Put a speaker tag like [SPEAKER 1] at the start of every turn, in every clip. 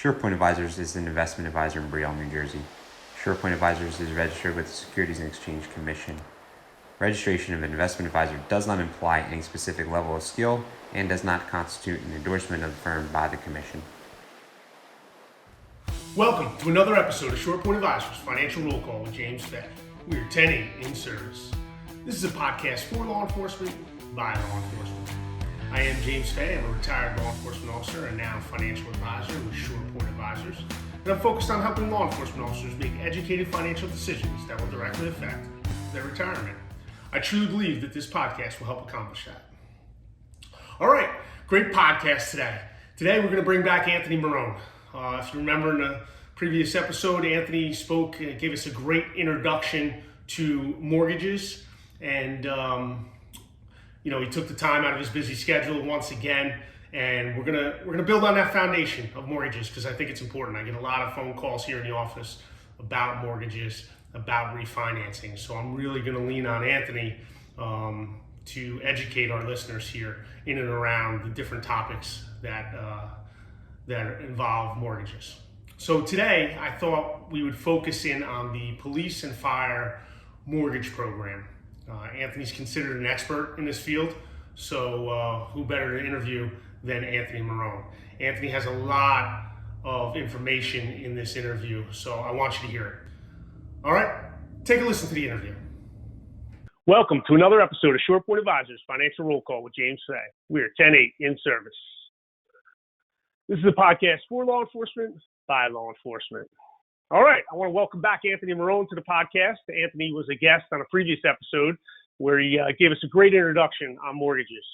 [SPEAKER 1] SurePoint Advisors is an investment advisor in Brielle, New Jersey. SurePoint Advisors is registered with the Securities and Exchange Commission. Registration of an investment advisor does not imply any specific level of skill and does not constitute an endorsement of the firm by the Commission.
[SPEAKER 2] Welcome to another episode of SurePoint Advisors Financial Roll Call with James Fay. We are 10-8 in service. This is a podcast for law enforcement by law enforcement. I am James Fay. I'm a retired law enforcement officer and now financial advisor with SurePoint Advisors. And I'm focused on helping law enforcement officers make educated financial decisions that will directly affect their retirement. I truly believe that this podcast will help accomplish that. All right, great podcast today. Today we're going to bring back Anthony Marone. If you remember in the previous episode, Anthony gave us a great introduction to mortgages, and he took the time out of his busy schedule once again, and we're gonna build on that foundation of mortgages because I think it's important. I get a lot of phone calls here in the office about mortgages, about refinancing, so I'm really gonna lean on Anthony to educate our listeners here in and around the different topics that involve mortgages. So today, I thought we would focus in on the Police and Fire Mortgage Program. Anthony's considered an expert in this field, so who better to interview than Anthony Marone? Anthony has a lot of information in this interview, so I want you to hear it. All right, take a listen to the interview. Welcome to another episode of SurePoint Advisors Financial Roll Call with James Fay. We are 10-8 in service. This is a podcast for law enforcement by law enforcement. All right, I want to welcome back Anthony Marone to the podcast. Anthony was a guest on a previous episode where he gave us a great introduction on mortgages.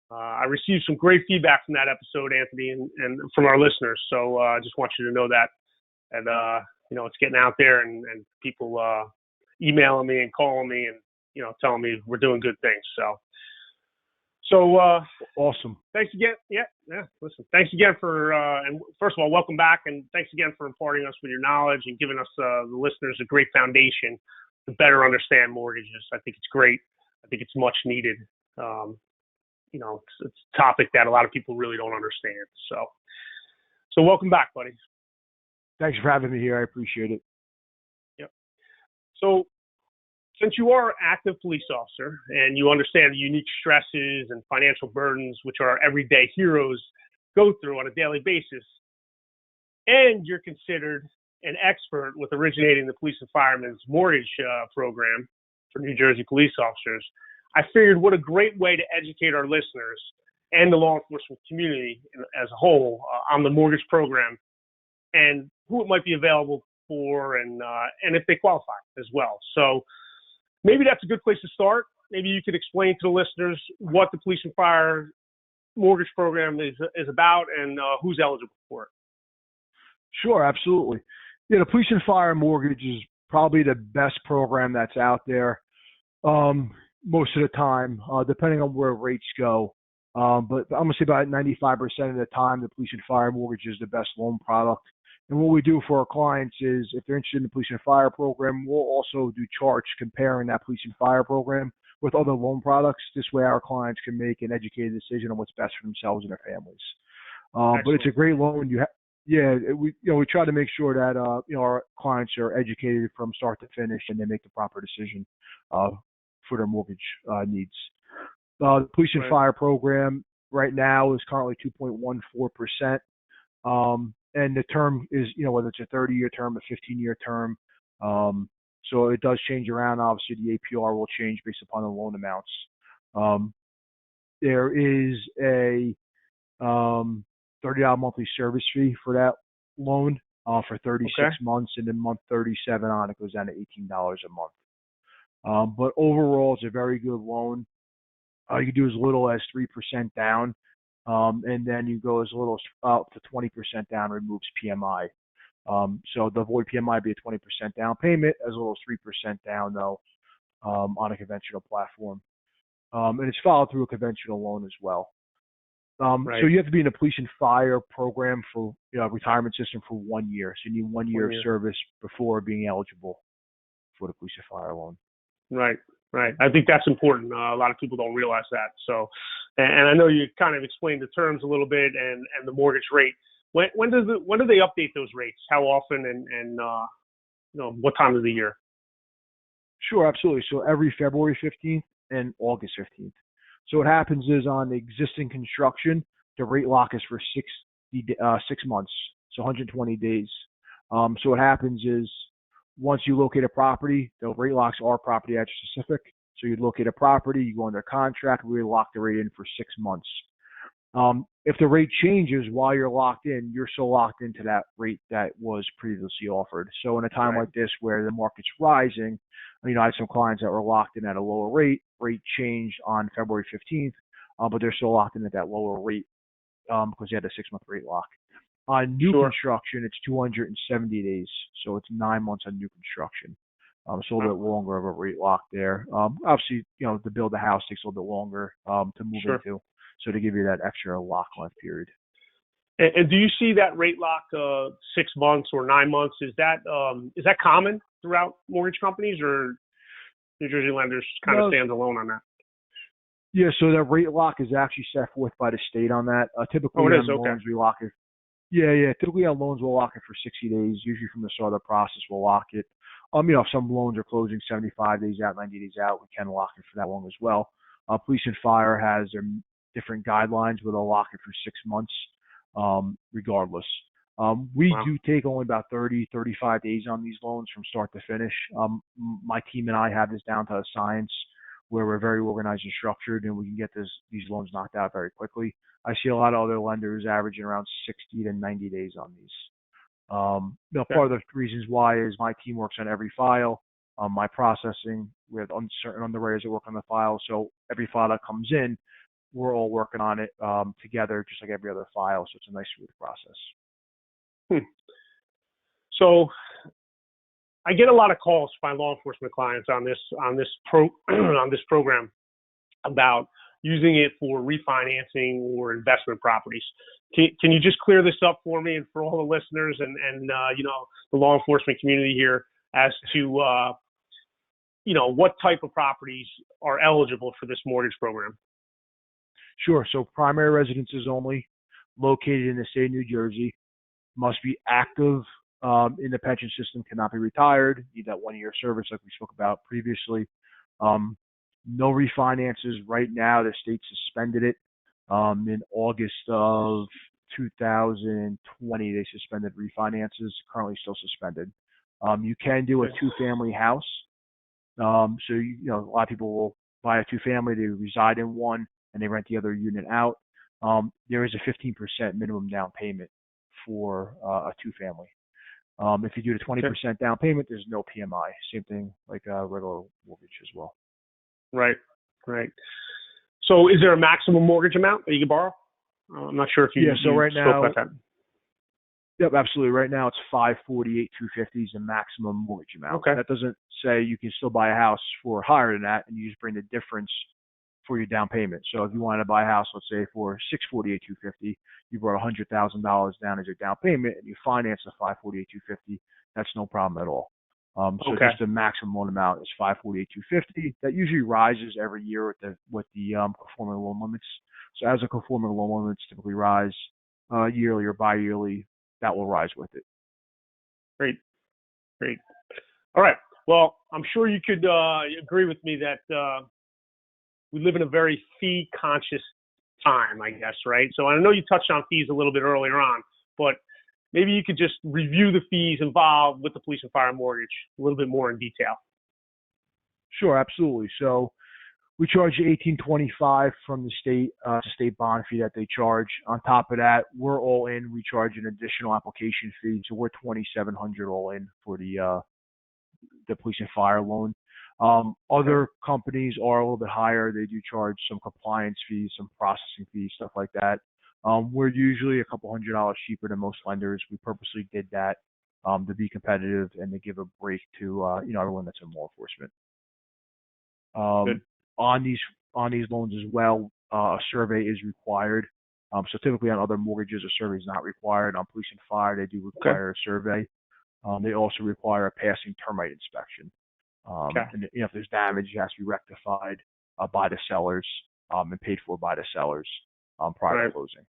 [SPEAKER 2] I received some great feedback from that episode, Anthony, and from our listeners. So I just want you to know that. And, it's getting out there and people emailing me and calling me and, telling me we're doing good things. So
[SPEAKER 3] awesome.
[SPEAKER 2] Thanks again. Yeah. Listen, thanks again for, and first of all, welcome back. And thanks again for imparting us with your knowledge and giving us, the listeners, a great foundation to better understand mortgages. I think it's great. I think it's much needed. It's a topic that a lot of people really don't understand. So welcome back, buddy.
[SPEAKER 3] Thanks for having me here. I appreciate it.
[SPEAKER 2] Yep. So, since you are an active police officer and you understand the unique stresses and financial burdens which our everyday heroes go through on a daily basis, and you're considered an expert with originating the Police and Firemen's Mortgage program for New Jersey police officers, I figured what a great way to educate our listeners and the law enforcement community as a whole on the mortgage program and who it might be available for and if they qualify as well. So maybe that's a good place to start. Maybe you could explain to the listeners what the Police and Fire Mortgage Program is about and who's eligible for it.
[SPEAKER 3] Sure, absolutely. Yeah, the Police and Fire Mortgage is probably the best program that's out there most of the time, depending on where rates go. But I'm going to say about 95% of the time, the Police and Fire Mortgage is the best loan product. And what we do for our clients is, if they're interested in the Police and Fire program, we'll also do charts comparing that Police and Fire program with other loan products. This way our clients can make an educated decision on what's best for themselves and their families. But it's a great loan. We try to make sure that, our clients are educated from start to finish and they make the proper decision for their mortgage needs. The Police and Fire program right now is currently 2.14%. And the term is, whether it's a 30-year term, a 15-year term. So it does change around. Obviously, the APR will change based upon the loan amounts. There is a $30 monthly service fee for that loan for 36 months, and then month 37 on it goes down to $18 a month. But overall, it's a very good loan. You can do as little as 3% down. And then you go as little as up to 20% down, removes PMI. So to avoid PMI, be a 20% down payment, as little as 3% down, though, on a conventional platform. And it's followed through a conventional loan as well. So you have to be in a Police and Fire program for retirement system for 1 year. So you need 1 year of service before being eligible for the Police and Fire loan.
[SPEAKER 2] Right. I think that's important. A lot of people don't realize that. So, and I know you kind of explained the terms a little bit and the mortgage rate, When do they update those rates? How often and what time of the year?
[SPEAKER 3] Sure, absolutely. So every February 15th and August 15th. So what happens is on the existing construction, the rate lock is for 6 months, so 120 days. So what happens is once you locate a property, the rate locks are property address specific. So you locate a property, you go under contract, we lock the rate in for 6 months. If the rate changes while you're locked in, you're still locked into that rate that was previously offered. So in a time like this where the market's rising, I had some clients that were locked in at a lower rate. Rate changed on February 15th, but they're still locked in at that lower rate because they had a 6-month rate lock. On new construction, it's 270 days, so it's 9 months on new construction. It's a little bit longer of a rate lock there. Obviously, to build a house takes a little bit longer to move into. So to give you that extra lock length period.
[SPEAKER 2] And do you see that rate lock 6 months or 9 months? Is that common throughout mortgage companies, or New Jersey lenders kind of stands alone on that?
[SPEAKER 3] Yeah, so that rate lock is actually set forth by the state on that. Typically on loans we lock it. Yeah. Typically on loans we'll lock it for 60 days. Usually from the start of the process we'll lock it. If some loans are closing 75 days out, 90 days out, we can lock it for that long as well. Police and Fire has their different guidelines where they'll lock it for 6 months, regardless. We do take only about 30, 35 days on these loans from start to finish. My team and I have this down to a science where we're very organized and structured, and we can get these loans knocked out very quickly. I see a lot of other lenders averaging around 60 to 90 days on these. Part of the reasons why is my team works on every file. My processing, we have certain underwriters that work on the file, so every file that comes in, we're all working on it together, just like every other file. So it's a nice, smooth process.
[SPEAKER 2] So I get a lot of calls from my law enforcement clients on this program about using it for refinancing or investment properties. Can you just clear this up for me and for all the listeners and the law enforcement community here as to what type of properties are eligible for this mortgage program?
[SPEAKER 3] Sure. So primary residences only, located in the state of New Jersey, must be active in the pension system, cannot be retired, need that 1 year service like we spoke about previously. No refinances right now. The state suspended it in August of 2020. They suspended refinances, currently still suspended. You can do a 2-family house. So a lot of people will buy a 2-family, they reside in one, and they rent the other unit out. There is a 15% minimum down payment for a 2-family. If you do the 20% down payment, there's no PMI. Same thing like a regular mortgage as well.
[SPEAKER 2] Right. So is there a maximum mortgage amount that you can borrow? I'm not sure if you
[SPEAKER 3] so right
[SPEAKER 2] spoke
[SPEAKER 3] now,
[SPEAKER 2] about that.
[SPEAKER 3] Yep, absolutely. Right now it's $548,250 is the maximum mortgage amount.
[SPEAKER 2] Okay.
[SPEAKER 3] That doesn't say you can still buy a house for higher than that, and you just bring the difference for your down payment. So if you wanted to buy a house, let's say for $648,250, you brought $100,000 down as your down payment, and you finance the $548,250. That's no problem at all. Just the maximum loan amount is $548,250. That usually rises every year with the conforming loan limits. So as the conforming loan limits typically rise yearly or bi-yearly, that will rise with it.
[SPEAKER 2] Great. All right. Well, I'm sure you could agree with me that we live in a very fee-conscious time, I guess, right? So I know you touched on fees a little bit earlier on, but maybe you could just review the fees involved with the Police and Fire Mortgage a little bit more in detail.
[SPEAKER 3] Sure, absolutely. So we charge $1,825 from the state bond fee that they charge. On top of that, we're all in. We charge an additional application fee, so we're $2,700 all in for the Police and Fire loan. Other companies are a little bit higher. They do charge some compliance fees, some processing fees, stuff like that. We're usually a couple $100 cheaper than most lenders. We purposely did that to be competitive and to give a break to everyone that's in law enforcement. On these loans as well, a survey is required. So typically on other mortgages, a survey is not required. On Police and Fire, they do require a survey. They also require a passing termite inspection. And if there's damage, it has to be rectified by the sellers and paid for by the sellers prior to closing.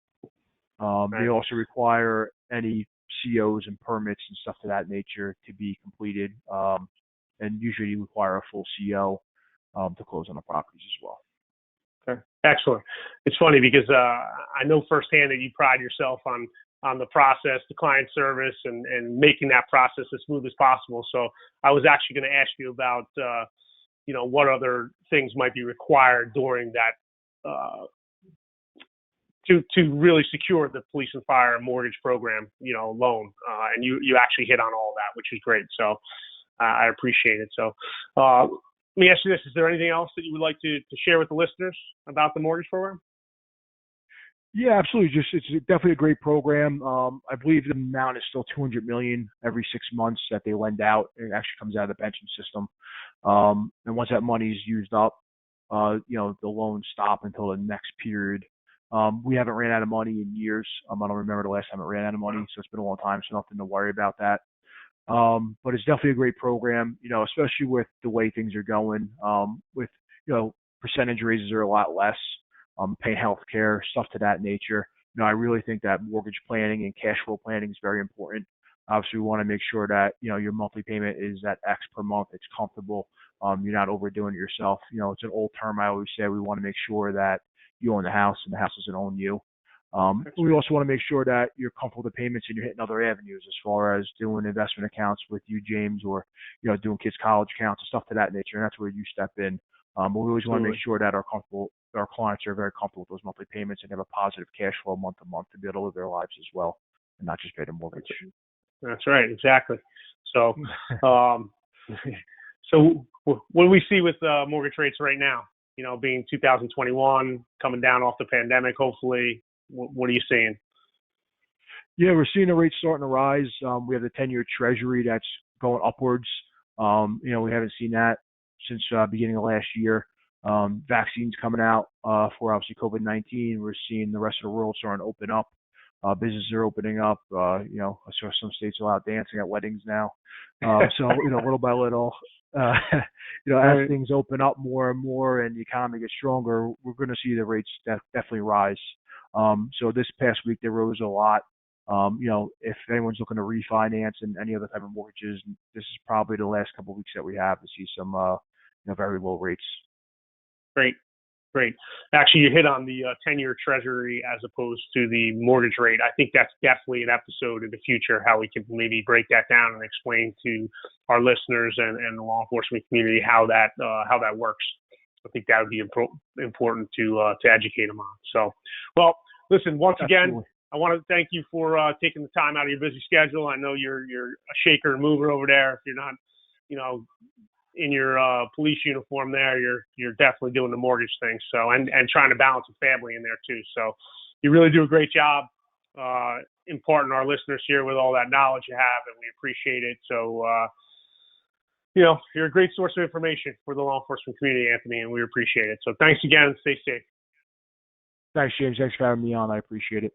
[SPEAKER 3] They also require any COs and permits and stuff to that nature to be completed, and usually you require a full CO to close on the properties as well.
[SPEAKER 2] Okay. Excellent. It's funny because I know firsthand that you pride yourself on the process, the client service, and making that process as smooth as possible. So I was actually going to ask you about, what other things might be required during that to really secure the police and fire mortgage program, loan. And you actually hit on all that, which is great. So I appreciate it. So let me ask you this. Is there anything else that you would like to share with the listeners about the mortgage program?
[SPEAKER 3] Yeah, absolutely. It's definitely a great program. I believe the amount is still $200 million every 6 months that they lend out. It actually comes out of the pension system. And once that money is used up, the loans stop until the next period. We haven't ran out of money in years. I don't remember the last time it ran out of money, so it's been a long time, so nothing to worry about that. But it's definitely a great program, especially with the way things are going. With percentage raises are a lot less, paying health care, stuff to that nature. I really think that mortgage planning and cash flow planning is very important. Obviously, we want to make sure that, your monthly payment is at X per month. It's comfortable. You're not overdoing it yourself. It's an old term I always say. We want to make sure that you own the house and the house doesn't own you. We also want to make sure that you're comfortable with the payments and you're hitting other avenues as far as doing investment accounts with you, James, or, doing kids' college accounts and stuff to that nature. And that's where you step in. But we always want to make sure that our clients are very comfortable with those monthly payments and have a positive cash flow month to month to be able to live their lives as well and not just pay the mortgage.
[SPEAKER 2] That's right. Exactly. So, so what do we see with mortgage rates right now? Being 2021, coming down off the pandemic, hopefully. What are you seeing?
[SPEAKER 3] Yeah, we're seeing the rates starting to rise. We have the 10-year Treasury that's going upwards. We haven't seen that since beginning of last year. Vaccines coming out for obviously COVID-19. We're seeing the rest of the world starting to open up. Businesses are opening up. I saw some states allow dancing at weddings now. So little by little, as things open up more and more and the economy gets stronger, we're going to see the rates definitely rise. So this past week they rose a lot. If anyone's looking to refinance and any other type of mortgages, this is probably the last couple of weeks that we have to see some very low rates. Great.
[SPEAKER 2] Actually, you hit on the 10-year Treasury as opposed to the mortgage rate. I think that's definitely an episode in the future, how we can maybe break that down and explain to our listeners and the law enforcement community how that works. I think that would be important to educate them on. So, well, listen, once again, I want to thank you for taking the time out of your busy schedule. I know you're a shaker and mover over there. If you're not, in your police uniform there, you're definitely doing the mortgage thing. So, and trying to balance a family in there too. So you really do a great job imparting our listeners here with all that knowledge you have, and we appreciate it. So, you're a great source of information for the law enforcement community, Anthony, and we appreciate it. So thanks again and stay safe.
[SPEAKER 3] Thanks, James. Thanks for having me on. I appreciate it.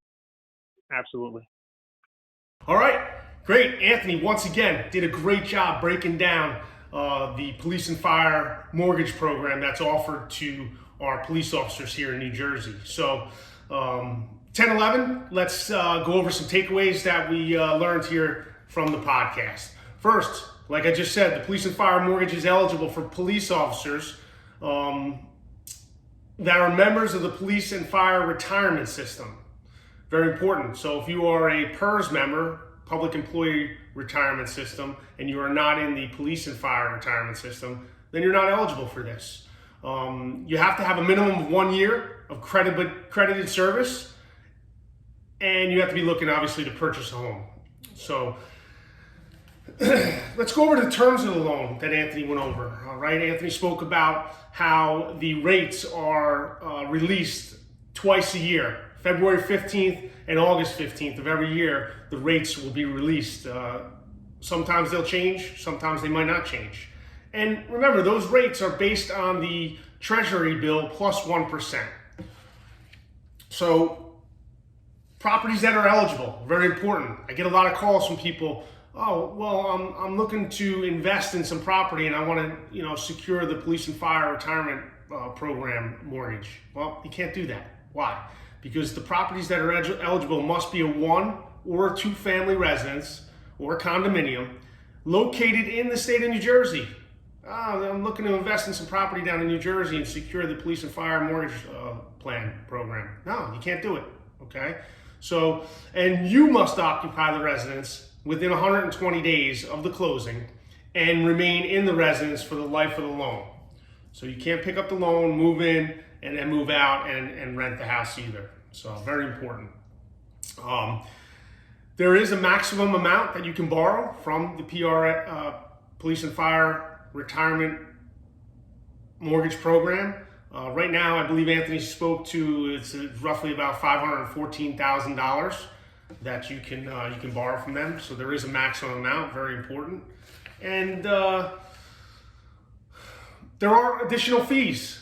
[SPEAKER 2] Absolutely.
[SPEAKER 4] All right. Great. Anthony, once again, did a great job breaking down the Police and Fire Mortgage program that's offered to our police officers here in New Jersey. So 10-11, let's go over some takeaways that we learned here from the podcast. First, like I just said, the Police and Fire Mortgage is eligible for police officers that are members of the Police and Fire Retirement System. Very important. So if you are a PERS member, Public Employee Retirement System, and you are not in the Police and Fire Retirement System, then you're not eligible for this. You have to have a minimum of 1 year of credited service, and you have to be looking, obviously, to purchase a home. So let's go over the terms of the loan that Anthony went over. All right, Anthony spoke about how the rates are released twice a year. February 15th and August 15th of every year, the rates will be released. Sometimes they'll change, sometimes they might not change. And remember, those rates are based on the Treasury bill plus 1%. So properties that are eligible, very important. I get a lot of calls from people, I'm looking to invest in some property and I want to secure the Police and Fire Retirement Program mortgage. Well, you can't do that. Why? because the properties that are eligible must be a 1 or 2 family residence or condominium located in the state of New Jersey. I'm looking to invest in some property down in New Jersey and secure the Police and Fire Mortgage plan program. No, you can't do it, okay? So, and you must occupy the residence within 120 days of the closing and remain in the residence for the life of the loan. So you can't pick up the loan, move in, and then move out and rent the house either. So very important. There is a maximum amount that you can borrow from the Police and Fire Retirement Mortgage Program. Right now, I believe Anthony spoke to, it's roughly about $514,000 that you can borrow from them. So there is a maximum amount, very important. And there are additional fees.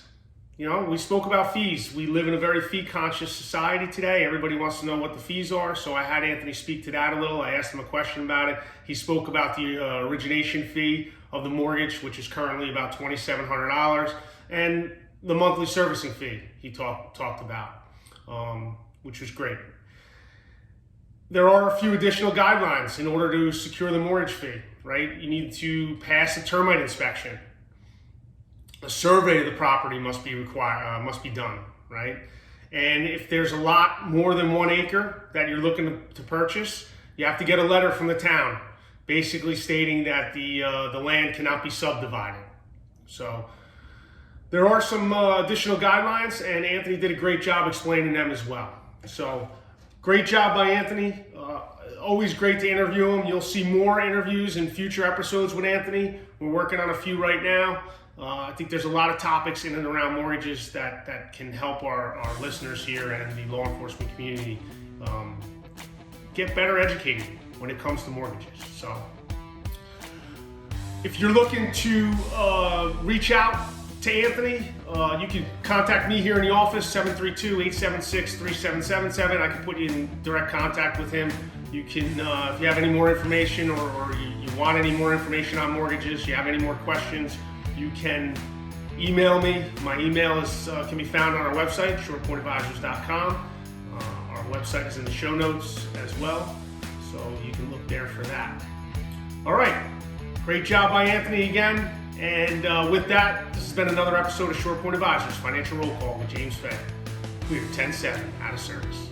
[SPEAKER 4] You know, we spoke about fees. We live in a very fee-conscious society today. Everybody wants to know what the fees are, so I had Anthony speak to that a little. I asked him a question about it. He spoke about the origination fee of the mortgage, which is currently about $2,700, and the monthly servicing fee he talked about, which was great. There are a few additional guidelines in order to secure the mortgage fee, right? You need to pass a termite inspection. A survey of the property must be done, right? And if there's a lot more than 1 acre that you're looking to purchase, you have to get a letter from the town, basically stating that the land cannot be subdivided. So there are some additional guidelines, and Anthony did a great job explaining them as well. So great job by Anthony. Always great to interview him. You'll see more interviews in future episodes with Anthony. We're working on a few right now. I think there's a lot of topics in and around mortgages that can help our listeners here and the law enforcement community get better educated when it comes to mortgages. So if you're looking to reach out to Anthony, you can contact me here in the office, 732-876-3777. I can put you in direct contact with him. You can, if you have any more information or you want any more information on mortgages, you have any more questions, you can email me. My email can be found on our website, shortpointadvisors.com. Our website is in the show notes as well, so you can look there for that. All right, great job by Anthony again. And with that, this has been another episode of Short Point Advisors Financial Roll Call with James Fay. We are 10-7 out of service.